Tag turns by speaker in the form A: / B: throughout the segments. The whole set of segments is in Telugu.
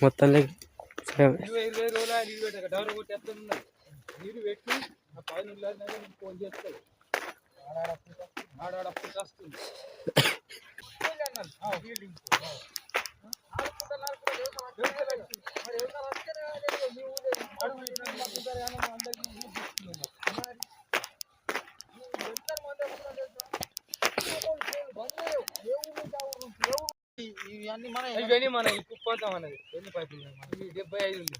A: మొత్తం
B: నీరు పెట్టి ఆ 10 నిమిషాలు ఫోన్ చేస్తాడు ఆడప్పుడు వస్తుంది ఇవన్నీ మన కుప్పంతం అన్నది ఎన్ని పైపులు 75 ఉంది.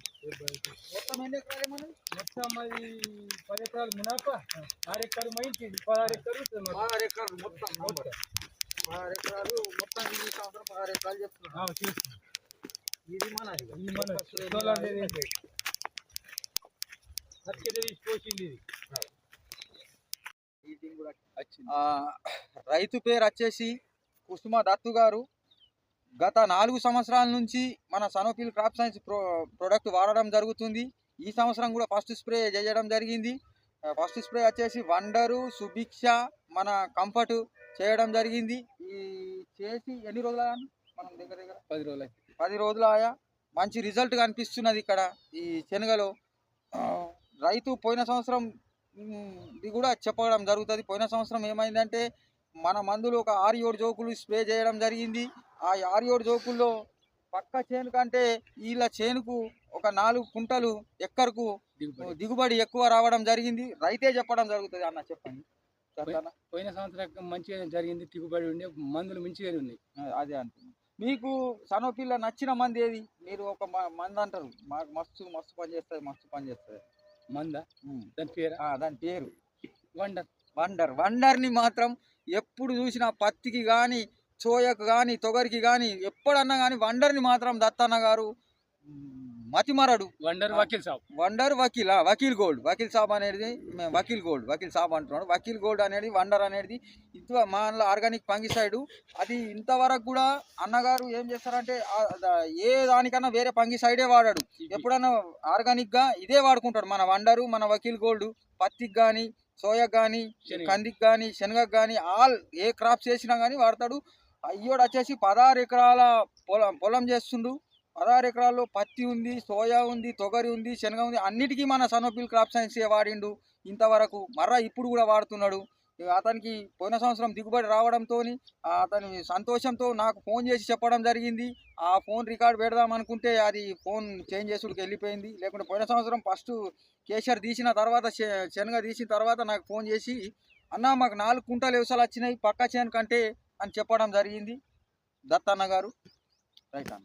B: మొత్తం ఎన్ని ఎకరాలు మనది? మొత్తం అది 10 ఎకరాలు మునాపా 6 ఎకరాలు మైంచింది 16 ఎకరాలు 16 ఎకరాలు మొత్తం 16 ఎకరాలు మొత్తం ఈ సంవత్సరం 16 ఎకరాలు చెప్తున్నాం. ఇది మనది పోసింది. రైతు పేరు వచ్చేసి కుసుమ దత్తు గారు. గత 4 సంవత్సరాల నుంచి మన సనోఫిల్ క్రాప్ సైన్స్ ప్రోడక్ట్ వాడడం జరుగుతుంది. ఈ సంవత్సరం కూడా ఫస్ట్ స్ప్రే చేయడం జరిగింది. ఫస్ట్ స్ప్రే వచ్చేసి వండరు, సుభిక్ష, మన కంఫర్ట్ చేయడం జరిగింది. ఈ చేసి ఎన్ని రోజులు మనం దగ్గర 10 రోజులు ఆయా. మంచి రిజల్ట్ కనిపిస్తున్నది ఇక్కడ ఈ శనగలో. రైతు పోయిన సంవత్సరం ఇది కూడా చెప్పడం జరుగుతుంది. పోయిన సంవత్సరం ఏమైందంటే మన మందులు ఒక 6-7 జోకులు స్ప్రే చేయడం జరిగింది. ఆ 6-7 జోకుల్లో పక్క చేను కంటే వీళ్ళ చేనుకు ఒక 4 కుంటలు ఎక్కరకు దిగుబడి ఎక్కువ రావడం జరిగింది. రైతే చెప్పడం జరుగుతుంది. అన్న చెప్పండి.
A: పోయిన సంవత్సరం మంచిగా జరిగింది, దిగుబడి ఉండే మందులు మంచిగా ఉన్నాయి.
B: అదే అంటున్నాను. మీకు సనోఫిల్ నచ్చిన మంది ఏది? మీరు ఒక మంది అంటారు మాకు మస్తు పని చేస్తుంది
A: మంద,
B: దాని పేరు
A: వండర్.
B: ని మాత్రం ఎప్పుడు చూసినా పత్తికి కానీ సోయకు కానీ తొగరికి కానీ ఎప్పుడన్నా కానీ వండర్ని మాత్రం దత్తన్న గారు మతిమరడు. వండర్ వకీల్ సాబ్ అనేది వకీల్ సాబ్ అంటున్నాడు. వకీల్ గోల్డ్ అనేది వండర్ అనేది ఇది మన ఆర్గానిక్ ఫంగిసైడ్. అది ఇంతవరకు కూడా అన్నగారు ఏం చేస్తారంటే ఏ దానికన్నా వేరే ఫంగిసైడే వాడాడు. ఎప్పుడన్నా ఆర్గానిక్గా ఇదే వాడుకుంటాడు. మన వండరు, మన వకీల్ గోల్డ్ పత్తికి కానీ సోయకు కానీ కందికి కానీ శనగకు కానీ ఏ క్రాప్స్ చేసినా కానీ వాడతాడు. అయ్యోడు వచ్చేసి 16 ఎకరాల పొలం చేస్తుండు. 16 ఎకరాల్లో పత్తి ఉంది, సోయా ఉంది, తొగరి ఉంది, శనగ ఉంది. అన్నిటికీ మన సనోఫిల్ క్రాప్ సైన్స్ వాడిండు ఇంతవరకు. ఇప్పుడు కూడా వాడుతున్నాడు. అతనికి పోయిన సంవత్సరం దిగుబడి రావడంతో అతని సంతోషంతో నాకు ఫోన్ చేసి చెప్పడం జరిగింది. ఆ ఫోన్ రికార్డ్ పెడదాం అనుకుంటే అది ఫోన్ చేంజ్ చేసుడికి వెళ్ళిపోయింది. లేకుంటే పోయిన సంవత్సరం ఫస్ట్ కేసర్ తీసిన తర్వాత శనగ తీసిన తర్వాత నాకు ఫోన్ చేసి అన్న మాకు 4 కుంటలు వ్యవసాయాలు వచ్చినాయి పక్క చేను కంటే అని చెప్పడం జరిగింది దత్తన్న గారు. రైట్ అన్న.